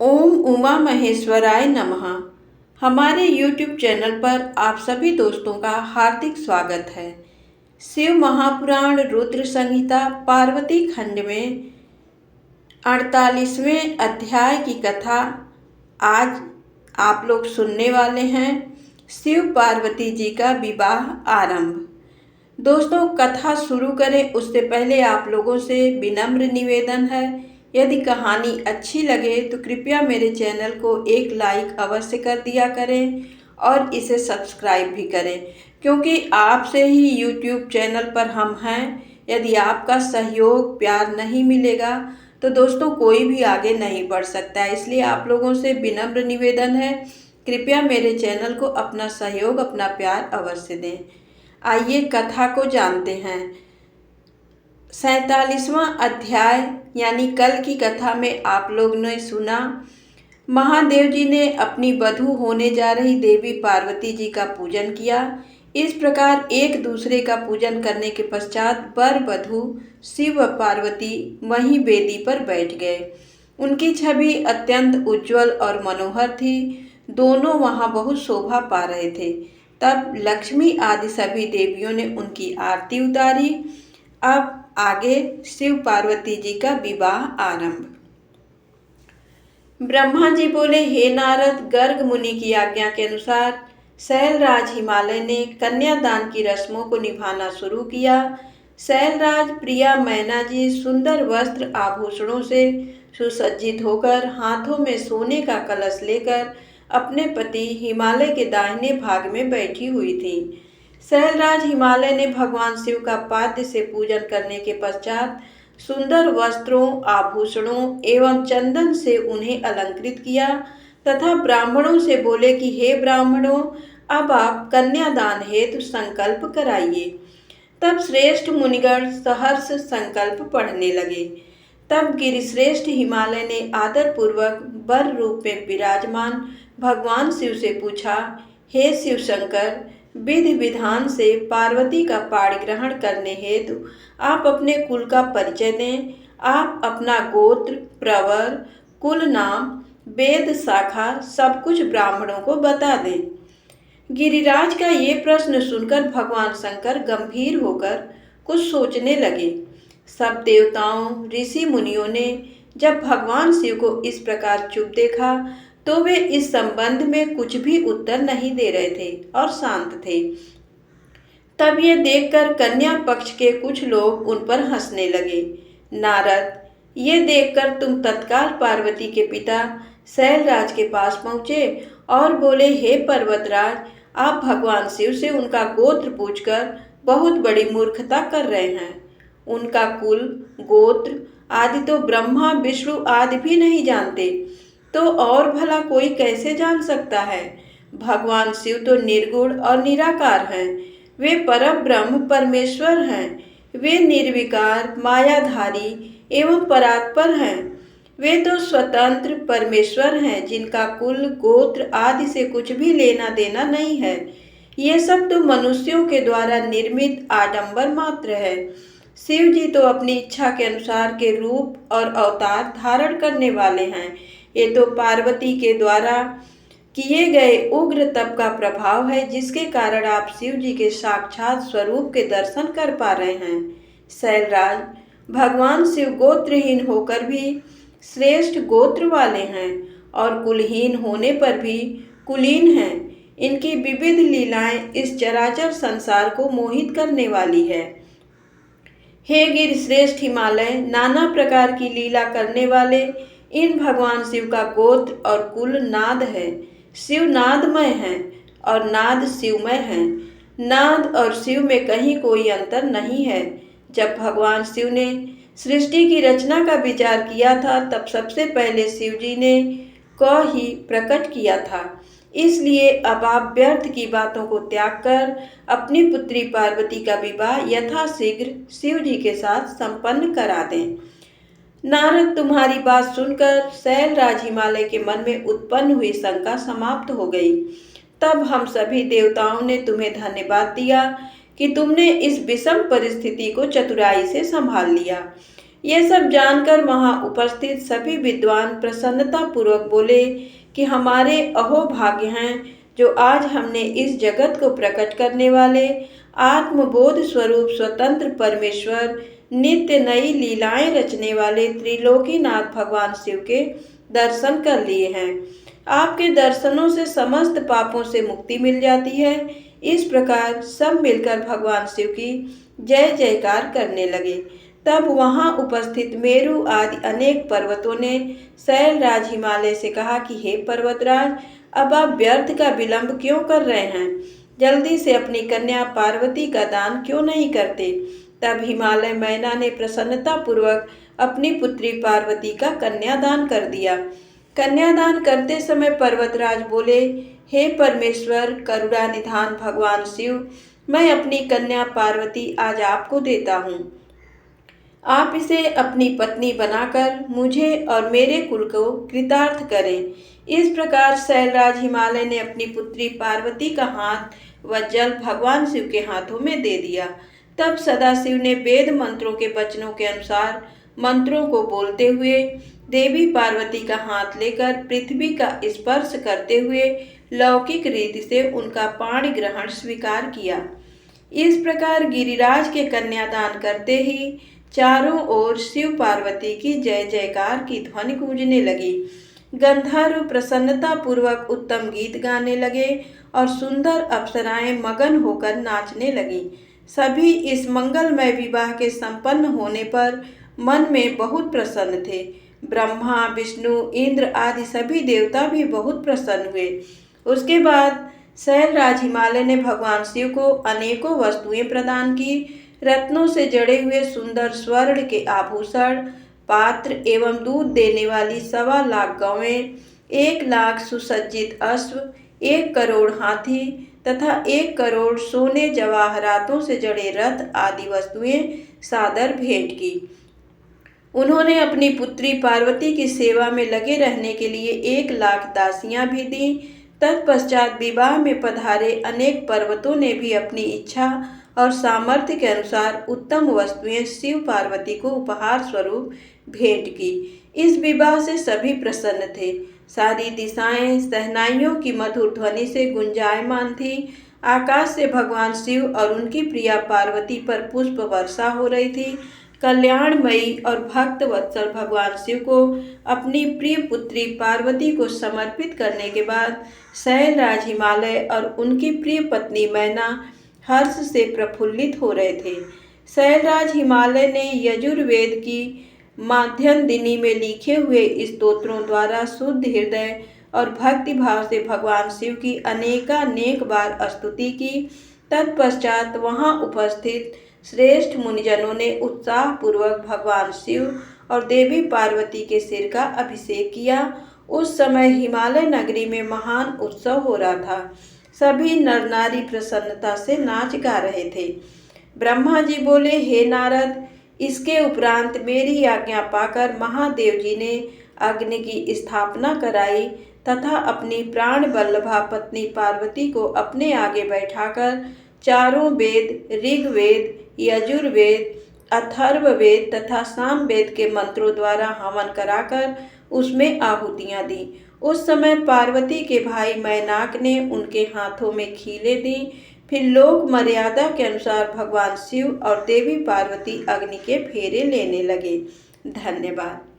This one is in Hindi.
ओम उमा महेश्वराय नमः। हमारे YouTube चैनल पर आप सभी दोस्तों का हार्दिक स्वागत है। शिव महापुराण रुद्र संहिता पार्वती खंड में 48वें अध्याय की कथा आज आप लोग सुनने वाले हैं। शिव पार्वती जी का विवाह आरंभ। दोस्तों, कथा शुरू करें उससे पहले आप लोगों से विनम्र निवेदन है, यदि कहानी अच्छी लगे तो कृपया मेरे चैनल को एक लाइक अवश्य कर दिया करें और इसे सब्सक्राइब भी करें, क्योंकि आपसे ही YouTube चैनल पर हम हैं। यदि आपका सहयोग प्यार नहीं मिलेगा तो दोस्तों कोई भी आगे नहीं बढ़ सकता है। इसलिए आप लोगों से विनम्र निवेदन है, कृपया मेरे चैनल को अपना सहयोग, अपना प्यार अवश्य दें। आइए कथा को जानते हैं। 47वां अध्याय यानी कल की कथा में आप लोग ने सुना, महादेव जी ने अपनी वधू होने जा रही देवी पार्वती जी का पूजन किया। इस प्रकार एक दूसरे का पूजन करने के पश्चात वर वधू शिव व पार्वती वहीं वेदी पर बैठ गए। उनकी छवि अत्यंत उज्जवल और मनोहर थी। दोनों वहां बहुत शोभा पा रहे थे। तब लक्ष्मी आदि सभी देवियों ने उनकी आरती उतारी। अब आगे शिव पार्वती जी का विवाह आरंभ। ब्रह्मा जी बोले, हे नारद, गर्ग मुनि की आज्ञा के अनुसार शैलराज हिमालय ने कन्यादान की रस्मों को निभाना शुरू किया। शैलराज प्रिया मैना जी सुंदर वस्त्र आभूषणों से सुसज्जित होकर हाथों में सोने का कलश लेकर अपने पति हिमालय के दाहिने भाग में बैठी हुई थी। शैलराज हिमालय ने भगवान शिव का पाद्य से पूजन करने के पश्चात सुंदर वस्त्रों, आभूषणों एवं चंदन से उन्हें अलंकृत किया तथा ब्राह्मणों से बोले कि हे ब्राह्मणों, अब आप कन्यादान हेतु संकल्प कराइए। तब श्रेष्ठ मुनिगण सहर्ष संकल्प पढ़ने लगे। तब गिरिश्रेष्ठ हिमालय ने आदर पूर्वक वर रूप में विराजमान भगवान शिव से पूछा, हे शिव शंकर, विधि विधान से पार्वती का पाणी ग्रहण करने हेतु आप अपने कुल का परिचय दें। आप अपना गोत्र, प्रवर, कुल नाम, वेद शाखा सब कुछ ब्राह्मणों को बता दें। गिरिराज का ये प्रश्न सुनकर भगवान शंकर गंभीर होकर कुछ सोचने लगे। सब देवताओं, ऋषि मुनियों ने जब भगवान शिव को इस प्रकार चुप देखा तो वे इस संबंध में कुछ भी उत्तर नहीं दे रहे थे और शांत थे। तब ये देखकर कन्या पक्ष के कुछ लोग उन पर हंसने लगे। नारद, ये देखकर तुम तत्काल पार्वती के पिता शैलराज के पास पहुँचे और बोले, हे पर्वतराज, आप भगवान शिव से उनका गोत्र पूछकर बहुत बड़ी मूर्खता कर रहे हैं। उनका कुल, गोत्र आदि तो ब्रह्मा, विष्णु आदि भी नहीं जानते, तो और भला कोई कैसे जान सकता है। भगवान शिव तो निर्गुण और निराकार हैं। वे परम ब्रह्म परमेश्वर हैं। वे निर्विकार, मायाधारी एवं परात्पर हैं। वे तो स्वतंत्र परमेश्वर हैं, जिनका कुल, गोत्र आदि से कुछ भी लेना देना नहीं है। ये सब तो मनुष्यों के द्वारा निर्मित आडंबर मात्र है। शिव जी तो अपनी इच्छा के अनुसार के रूप और अवतार धारण करने वाले हैं। ये तो पार्वती के द्वारा किए गए उग्र तप का प्रभाव है, जिसके कारण आप शिव जी के साक्षात स्वरूप के दर्शन कर पा रहे हैं। शैलराज, भगवान शिव गोत्रहीन होकर भी श्रेष्ठ गोत्र वाले हैं और कुलहीन होने पर भी कुलीन हैं। इनकी विविध लीलाएं इस चराचर संसार को मोहित करने वाली है। हे गिरिश्रेष्ठ हिमालय, नाना प्रकार की लीला करने वाले इन भगवान शिव का गोत्र और कुल नाद है। शिव नादमय है और नाद शिवमय है। नाद और शिव में कहीं कोई अंतर नहीं है। जब भगवान शिव ने सृष्टि की रचना का विचार किया था, तब सबसे पहले शिव जी ने क ही प्रकट किया था। इसलिए अब आप व्यर्थ की बातों को त्याग कर अपनी पुत्री पार्वती का विवाह यथाशीघ्र शिव जी के साथ संपन्न करा दें। नारद, तुम्हारी बात सुनकर शैलराज हिमालय के मन में उत्पन्न हुई शंका समाप्त हो गई। तब हम सभी देवताओं ने तुम्हें धन्यवाद दिया कि तुमने इस विषम परिस्थिति को चतुराई से संभाल लिया। ये सब जानकर वहां उपस्थित सभी विद्वान प्रसन्नता पूर्वक बोले कि हमारे अहोभाग्य हैं जो आज हमने इस जगत को प्रकट करने वाले आत्मबोध स्वरूप स्वतंत्र परमेश्वर नित्य नई लीलाएं रचने वाले त्रिलोकीनाथ भगवान शिव के दर्शन कर लिए हैं। आपके दर्शनों से समस्त पापों से मुक्ति मिल जाती है। इस प्रकार सब मिलकर भगवान शिव की जय जयकार करने लगे। तब वहां उपस्थित मेरु आदि अनेक पर्वतों ने शैलराज हिमालय से कहा कि हे पर्वतराज, अब आप व्यर्थ का विलंब क्यों कर रहे हैं? जल्दी से अपनी कन्या पार्वती का दान क्यों नहीं करते? तब हिमालय मैना ने प्रसन्नता पूर्वक अपनी पुत्री पार्वती का कन्यादान कर दिया। कन्यादान करते समय पर्वतराज बोले, हे परमेश्वर करुणा निधान भगवान शिव, मैं अपनी कन्या पार्वती आज आपको देता हूँ। आप इसे अपनी पत्नी बनाकर मुझे और मेरे कुल को कृतार्थ करें। इस प्रकार शैलराज हिमालय ने अपनी पुत्री पार्वती का हाथ व जल भगवान शिव के हाथों में दे दिया। तब सदाशिव ने वेद मंत्रों के वचनों के अनुसार मंत्रों को बोलते हुए देवी पार्वती का हाथ लेकर पृथ्वी का स्पर्श करते हुए लौकिक रीति से उनका पाणी ग्रहण स्वीकार किया। इस प्रकार गिरिराज के कन्यादान करते ही चारों ओर शिव पार्वती की जय जयकार की ध्वनि गूंजने लगी। गंधर्व प्रसन्नता पूर्वक उत्तम गीत गाने लगे और सुंदर अप्सराएं मगन होकर नाचने लगी। सभी इस मंगलमय विवाह के संपन्न होने पर मन में बहुत प्रसन्न थे। ब्रह्मा, विष्णु, इंद्र आदि सभी देवता भी बहुत प्रसन्न हुए। उसके बाद शैलराज हिमालय ने भगवान शिव को अनेकों वस्तुएं प्रदान की। रत्नों से जड़े हुए सुंदर स्वर्ण के आभूषण, पात्र एवं दूध देने वाली 1.25 गौएं, 1 लाख सुसज्जित अश्व, 1 करोड़ हाथी तथा 1 करोड़ सोने जवाहरातों से जड़े रथ आदि वस्तुएं सादर भेंट की। उन्होंने अपनी पुत्री पार्वती की सेवा में लगे रहने के लिए 1 लाख दासियां भी दी। तत्पश्चात विवाह में पधारे अनेक पर्वतों ने भी अपनी इच्छा और सामर्थ्य के अनुसार उत्तम वस्तुएं शिव पार्वती को उपहार स्वरूप भेंट की। इस विवाह से सभी प्रसन्न थे। सारी दिशाएं शहनाइयों की मधुर ध्वनि से गुंजायमान थी। आकाश से भगवान शिव और उनकी प्रिया पार्वती पर पुष्प वर्षा हो रही थी। कल्याणमयी और भक्त वत्सल भगवान शिव को अपनी प्रिय पुत्री पार्वती को समर्पित करने के बाद शैलराज हिमालय और उनकी प्रिय पत्नी मैना हर्ष से प्रफुल्लित हो रहे थे। शैलराज हिमालय ने यजुर्वेद की माध्यन्दिनी में लिखे हुए स्तोत्रों द्वारा शुद्ध हृदय और भक्ति भाव से भगवान शिव की अनेकानेक बार स्तुति की। तत्पश्चात वहां उपस्थित श्रेष्ठ मुनिजनों ने उत्साह पूर्वक भगवान शिव और देवी पार्वती के सिर का अभिषेक किया। उस समय हिमालय नगरी में महान उत्सव हो रहा था। सभी नर नारी प्रसन्नता से नाच गा रहे थे। ब्रह्मा जी बोले, हे नारद, इसके उपरांत मेरी आज्ञा पाकर महादेव जी ने अग्नि की स्थापना कराई तथा अपनी प्राण वल्लभा पत्नी पार्वती को अपने आगे बैठाकर चारों वेद, ऋग्वेद, यजुर्वेद, अथर्ववेद तथा सामवेद के मंत्रों द्वारा हवन कराकर उसमें आहुतियां दी। उस समय पार्वती के भाई मैनाक ने उनके हाथों में खीलें दी। फिर लोक मर्यादा के अनुसार भगवान शिव और देवी पार्वती अग्नि के फेरे लेने लगे। धन्यवाद।